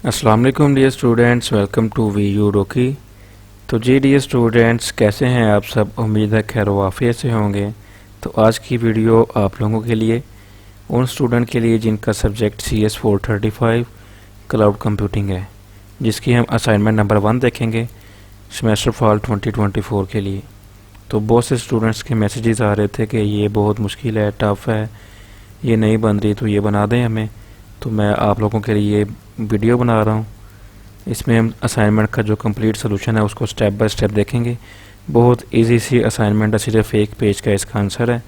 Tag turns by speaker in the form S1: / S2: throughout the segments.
S1: अस्सलाम वालेकुम dear students, welcome to V U Rocky. तो जी डियर स्टूडेंट्स, कैसे हैं आप सब? उम्मीद है खैर वाफियत से होंगे। तो आज की वीडियो आप लोगों के लिए, उन स्टूडेंट के लिए जिनका सब्जेक्ट CS435 क्लाउड कंप्यूटिंग है, जिसकी हम असाइनमेंट नंबर 1 देखेंगे सेमेस्टर फॉल 2024 के लिए। तो बहुत से स्टूडेंट्स के मैसेजेस आ रहे थे कि ये बहुत मुश्किल है, टफ़ है, ये नहीं बन रही, तो ये बना दें हमें। तो मैं आप लोगों के लिए वीडियो बना रहा हूँ। इसमें हम असाइनमेंट का जो कंप्लीट सोल्यूशन है उसको स्टेप बाय स्टेप देखेंगे। बहुत इजी सी असाइनमेंट है, सिर्फ एक पेज का इसका आंसर है।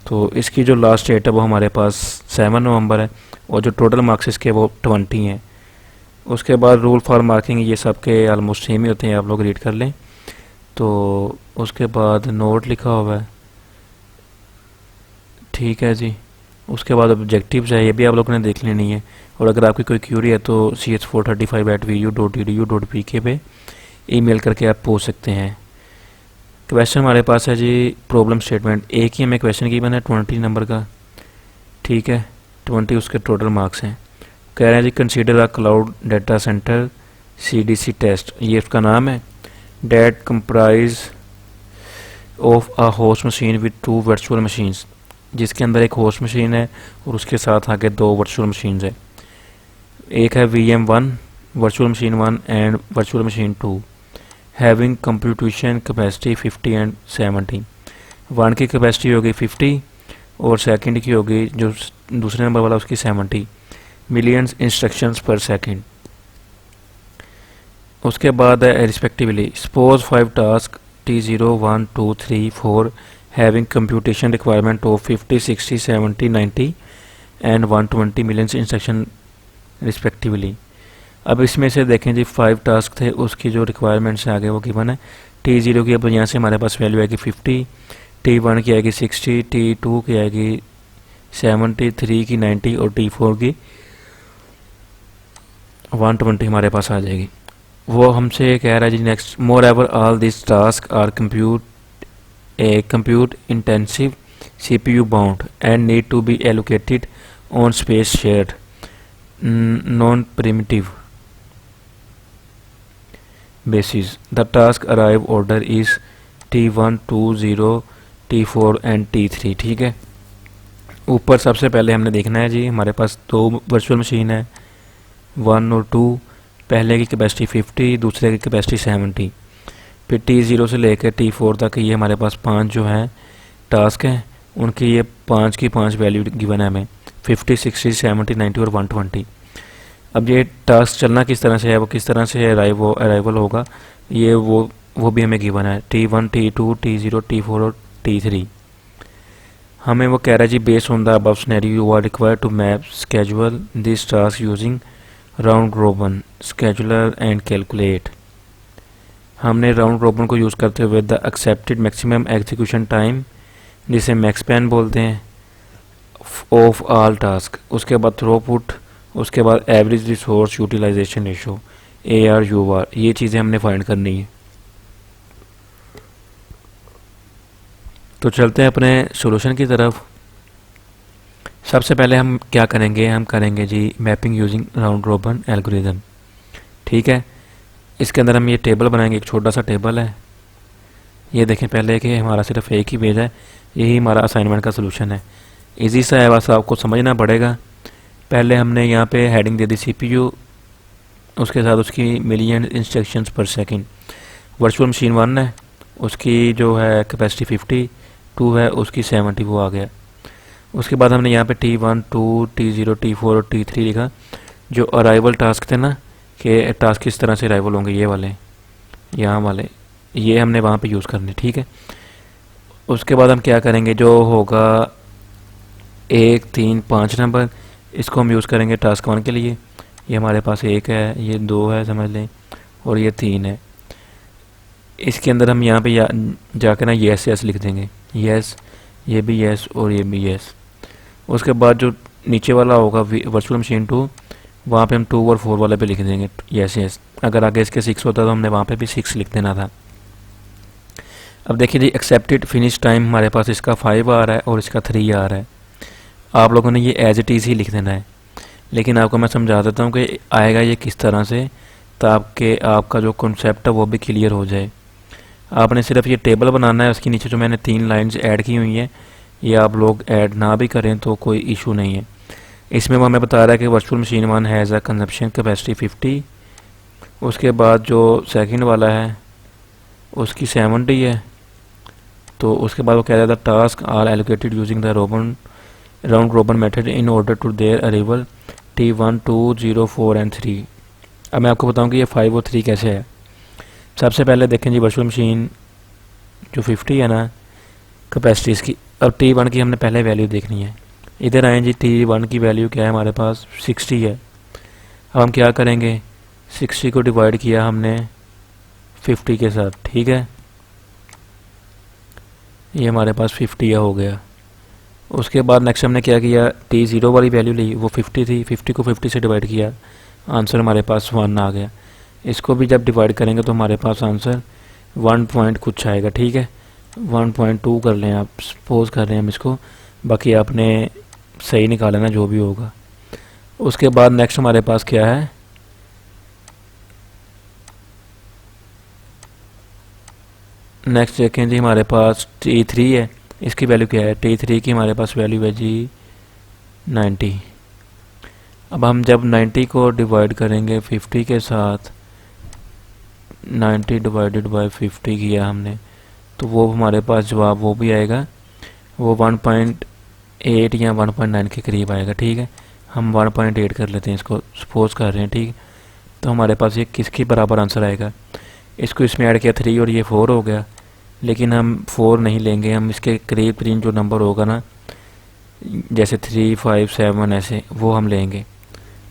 S1: तो इसकी जो लास्ट डेट है वो हमारे पास 7 नवंबर है, और जो टोटल मार्क्स इसके वो 20 हैं। उसके बाद रूल फॉर मार्किंग ये सब के ऑलमोस्ट सेम ही होते हैं, आप लोग रीड कर लें। तो उसके बाद नोट लिखा हुआ है, ठीक है जी। उसके बाद ऑब्जेक्टिव्स है, ये भी आप लोगों ने देख लेनी है। और अगर आपकी कोई क्यूरी है तो cs435@vu.edu.pk पे ईमेल करके आप पूछ सकते हैं। क्वेश्चन हमारे पास है जी, प्रॉब्लम स्टेटमेंट एक ही हमें क्वेश्चन गिवन है 20 नंबर का, ठीक है। 20 उसके टोटल मार्क्स हैं। कह रहे हैं जी, consider a cloud data centre CDC test, ये उसका नाम है। That comprise of a host machine with 2 virtual machines, जिसके अंदर एक होस्ट मशीन है और उसके साथ आगे 2 वर्चुअल मशीन्स है। एक है VM1 virtual machine 1 and virtual machine 2 having computation capacity 50 and 70। 1 की कैपेसिटी होगी 50 और सेकंड की होगी, जो दूसरे नंबर वाला, उसकी 70 मिलियंस इंस्ट्रक्शंस पर सेकंड। उसके बाद है respectively, suppose 5 task T0 1 2 3 4 having computation requirement of 50, 60, 70, 90 and 120 million instruction respectively. अब इसमें से देखें जी, 5 टास्क थे, उसकी जो रिक्वायरमेंट्स है आगे वो गिवन है। T0 की अब यहाँ से हमारे पास वैल्यू आएगी 50, T1 की आएगी 60, T2 की आएगी 70, 3 की 90 और T4 की 120 हमारे पास आ जाएगी। वो हमसे कह रहा है जी next, moreover all this task are compute intensive, CPU bound and need to be allocated on space shared non-primitive basis. The task arrive order is T1, 2, 0, T4 and T3, ठीक है। ऊपर सबसे पहले हमने देखना है जी, हमारे पास 2 वर्चुअल मशीन है 1 और 2। पहले की कैपेसिटी 50, दूसरे की कैपेसिटी 70। फिर T0 से लेकर T4 तक ये हमारे पास 5 जो हैं टास्क हैं, उनकी ये 5 की 5 वैल्यू गिवन है हमें, 50, 60, 70, 90 और 120। अब ये टास्क चलना किस तरह से है, वो किस तरह से अराइवल होगा, ये वो भी हमें गिवन है, T1, T2, T0, T4 और T3। हमें वो कह रहा है जी, based on the above scenario you are required to map schedule this task using round robin scheduler and calculate. हमने राउंड रॉबिन को यूज़ करते हुए the accepted maximum execution time, जिसे मैक्सपैन बोलते हैं, ऑफ ऑल टास्क। उसके बाद throughput, उसके बाद average resource utilisation ratio AR/UR, ये चीज़ें हमने फाइंड करनी है। तो चलते हैं अपने सॉल्यूशन की तरफ। सबसे पहले हम क्या करेंगे, हम करेंगे जी mapping using round robin algorithm, ठीक है। इसके अंदर हम ये टेबल बनाएंगे, एक छोटा सा टेबल है, ये देखें पहले कि हमारा सिर्फ एक ही पेज है, यही हमारा असाइनमेंट का सोल्यूशन है। इजी सा है, बस आपको समझना पड़ेगा। पहले हमने यहाँ पे हेडिंग दे दी CPU, उसके साथ उसकी मिलियन इंस्ट्रक्शंस पर सेकंड। वर्चुअल मशीन 1 है, उसकी जो है कैपेसिटी 50, 2 है उसकी 70, वो आ गया। उसके बाद हमने यहाँ पे T1, 2, T0, T4 और T3 लिखा। जो अराइवल टास्क थे ना, कि टास्क किस तरह से अराइवल होंगे, ये वाले, यहाँ वाले, ये हमने वहाँ पे यूज़ करने, ठीक है। उसके बाद हम क्या करेंगे, जो होगा 1, 3, 5 नंबर, इसको हम यूज़ करेंगे टास्क 1 के लिए। ये हमारे पास 1 है, ये 2 है समझ लें, और ये 3 है। इसके अंदर हम यहाँ पे जाकर ना yes लिख देंगे, yes, ये भी yes और ये भी yes। उसके बाद जो नीचे वाला होगा वर्चुअल मशीन 2, वहाँ पे हम 2 और 4 वाले पे लिख देंगे yes। अगर आगे इसके 6 होता तो हमने वहाँ पे भी 6 लिख देना था। अब देखिए जी, एक्सेप्टेड फिनिश टाइम हमारे पास इसका 5 आ रहा है और इसका 3 आ रहा है। आप लोगों ने ये एज इट इज़ ही लिख देना है। लेकिन आपको मैं समझा देता हूँ कि आएगा ये किस तरह से, ताकि आपका जो कॉन्सेप्ट है वो भी क्लियर हो जाए। आपने सिर्फ ये टेबल बनाना है, उसके नीचे जो मैंने 3 लाइंस ऐड की हुई हैं ये आप लोग ऐड ना भी करें तो कोई इशू नहीं है। इसमें वो हमें बता रहा है कि virtual machine 1 has a consumption capacity 50। उसके बाद जो सेकंड वाला है उसकी 70 है। तो उसके बाद वो कह रहा था task are allocated using the robin round robin method in order to their arrival T1 2 0 4 and 3। अब मैं आपको बताऊं कि ये 5 और 3 कैसे है। सबसे पहले देखें जी वर्चुअल मशीन जो 50 है ना कैपेसिटी इसकी, अब T1 की हमने पहले वैल्यू देखनी है। इधर आए जी, T1 की वैल्यू क्या है हमारे पास 60 है। अब हम क्या करेंगे, 60 को डिवाइड किया हमने 50 के साथ, ठीक है, ये हमारे पास 50 हो गया। उसके बाद नेक्स्ट हमने क्या किया, T0 वाली वैल्यू ली, वो 50 थी, 50 को 50 से डिवाइड किया, आंसर हमारे पास 1 आ गया। इसको भी जब डिवाइड करेंगे तो हमारे पास आंसर 1 पॉइंट कुछ आएगा, ठीक है, 1.2 कर लें आप, सपोज कर रहे हैं हम इसको, बाकी आपने सही निकाला ना जो भी होगा। उसके बाद नेक्स्ट हमारे पास क्या है, नेक्स्ट देखें जी हमारे पास T3 है, इसकी वैल्यू क्या है, T3 की हमारे पास वैल्यू है जी 90। अब हम जब 90 को डिवाइड करेंगे 50 के साथ, 90 डिवाइडेड बाय 50 किया हमने, तो वो हमारे पास जवाब वो भी आएगा, वो 1.8 या 1.9 के करीब आएगा, ठीक है। हम 1.8 कर लेते हैं, इसको सपोज कर रहे हैं, ठीक। तो हमारे पास ये किसके बराबर आंसर आएगा, इसको इसमें ऐड किया 3 और ये 4 हो गया, लेकिन हम 4 नहीं लेंगे, हम इसके करीब करीब जो नंबर होगा ना, जैसे 3 5 7 ऐसे, वो हम लेंगे।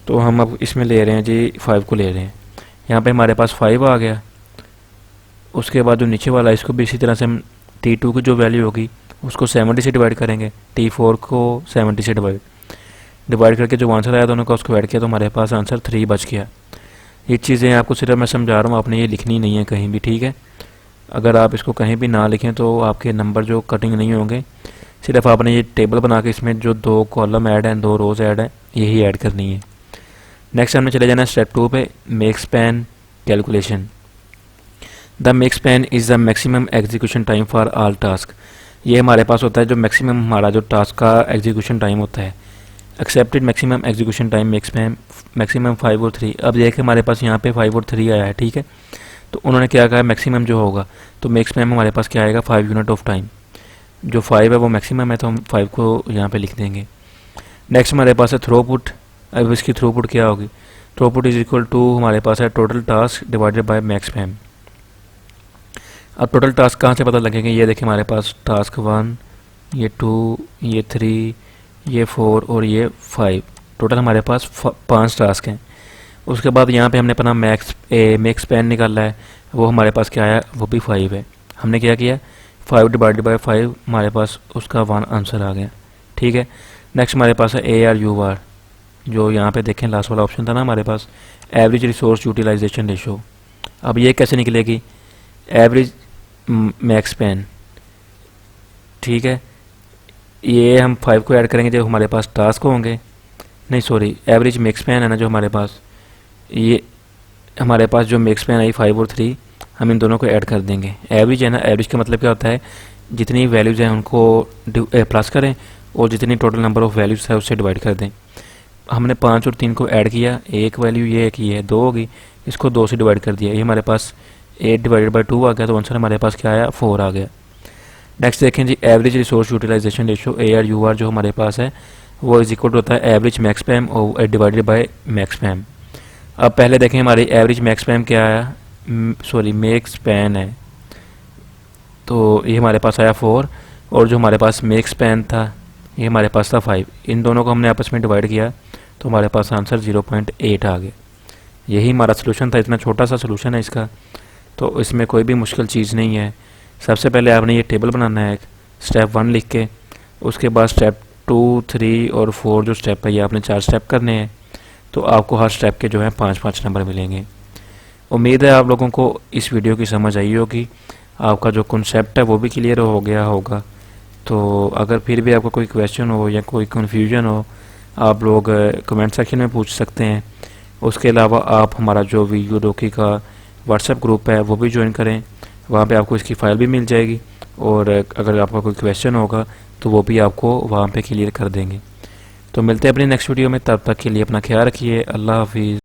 S1: तो हम अब इसमें ले रहे हैं जी 5 को ले रहे हैं, यहाँ पे हमारे पास 5 आ गया। उसके बाद जो नीचे वाला इसको भी इसी तरह से हम T2 की जो वैल्यू होगी उसको 70 से डिवाइड करेंगे, T4 को 70 से डिवाइड करके जो आंसर आया दोनों का उसको ऐड किया, तो हमारे पास आंसर 3 बच गया। ये चीज़ें आपको सिर्फ मैं समझा रहा हूँ, आपने ये लिखनी नहीं है कहीं भी, ठीक है। अगर आप इसको कहीं भी ना लिखें तो आपके नंबर जो कटिंग नहीं होंगे, सिर्फ आपने ये टेबल बना के इसमें जो 2 कॉलम ऐड हैं, 2 रोज़ ऐड हैं, यही ऐड करनी है। नेक्स्ट हमने चले जाना स्टेप 2 पे, make span calculation. The make span is the maximum execution time for all task. ये हमारे पास होता है जो मैक्सिमम हमारा जो टास्क का एग्जीक्यूशन टाइम होता है। Accepted maximum execution time make span maximum 5 और 3। अब देखिए हमारे पास यहाँ पे 5 और 3 आया है, ठीक है। तो उन्होंने क्या कहा मैक्सिमम जो होगा, तो मेक स्पैन में हमारे पास क्या आएगा 5 यूनिट ऑफ टाइम। जो 5 है वो मैक्सिमम है, तो हम 5 को यहाँ पे लिख देंगे। नेक्स्ट हमारे पास है थ्रोपुट। अब इसकी थ्रोपुट क्या होगी, थ्रोपुट इज इक्वल टू हमारे पास है total task divided by max span. अब टोटल टास्क कहाँ से पता लगेंगे, ये देखिए हमारे पास टास्क 1, ये 2, ये 3, ये 4 और ये 5, टोटल हमारे पास 5 टास्क हैं। उसके बाद यहाँ पे हमने अपना मैक्स स्पैन निकाला है, वो हमारे पास क्या आया, वो भी 5 है। हमने क्या किया 5 डिवाइडेड बाय 5, हमारे पास उसका 1 आंसर आ गया, ठीक है। नेक्स्ट हमारे पास है ARUR, जो यहाँ पे देखें लास्ट वाला ऑप्शन था ना हमारे पास, एवरेज रिसोर्स यूटिलाइजेशन रेशो। अब ये कैसे निकलेगी, एवरेज मैक्स स्पैन, ठीक है। ये हम 5 को ऐड करेंगे जब हमारे पास टास्क होंगे, नहीं सॉरी एवरेज मैक्स स्पैन है ना जो हमारे पास, ये हमारे पास जो मैक्स स्पैन आई 5 और 3, हम इन दोनों को ऐड कर देंगे। एवरेज है ना, एवरेज का मतलब क्या होता है, जितनी वैल्यूज़ हैं उनको प्लस करें और जितनी टोटल नंबर ऑफ़ वैल्यूज़ है उससे डिवाइड कर दें। हमने 5 और 3 को ऐड किया, एक वैल्यू ये एक ही है 2 होगी, इसको 2 से डिवाइड कर दिया, ये हमारे पास 8 डिवाइडेड बाई 2 आ गया, तो आंसर हमारे पास क्या आया 4 आ गया। नेक्स्ट देखें जी average resource utilisation ratio ARUR जो हमारे पास है वो इज इक्वल होता है एवरेज मैक्स स्पैम और डिवाइडेड बाय मैक्स स्पैम। अब पहले देखें हमारी एवरेज मैक्स स्पैम क्या आया, सॉरी मैक्स स्पैन है, तो ये हमारे पास आया 4, और जो हमारे पास मैक्स स्पैन था ये हमारे पास था 5। इन दोनों को हमने आपस में डिवाइड किया तो हमारे पास आंसर 0.8 आ गया। यही हमारा सोल्यूशन था, इतना छोटा सा सोल्यूशन है इसका, तो इसमें कोई भी मुश्किल चीज़ नहीं है। सबसे पहले आपने ये टेबल बनाना है, स्टेप 1 लिख के, उसके बाद स्टेप 2, 3 और 4 जो स्टेप है ये आपने 4 स्टेप करने हैं, तो आपको हर स्टेप के जो है 5-5 नंबर मिलेंगे। उम्मीद है आप लोगों को इस वीडियो की समझ आई होगी, आपका जो कॉन्सेप्ट है वो भी क्लियर हो गया होगा। तो अगर फिर भी आपका कोई क्वेश्चन हो या कोई कन्फ्यूजन हो, आप लोग कमेंट सेक्शन में पूछ सकते हैं। उसके अलावा आप हमारा जो वीडियो डॉकी का व्हाट्सएप ग्रुप है वो भी ज्वाइन करें, वहाँ पे आपको इसकी फ़ाइल भी मिल जाएगी, और अगर आपका कोई क्वेश्चन होगा तो वो भी आपको वहाँ पे क्लियर कर देंगे। तो मिलते हैं अपनी नेक्स्ट वीडियो में, तब तक के लिए अपना ख्याल रखिए। अल्लाह हाफिज़।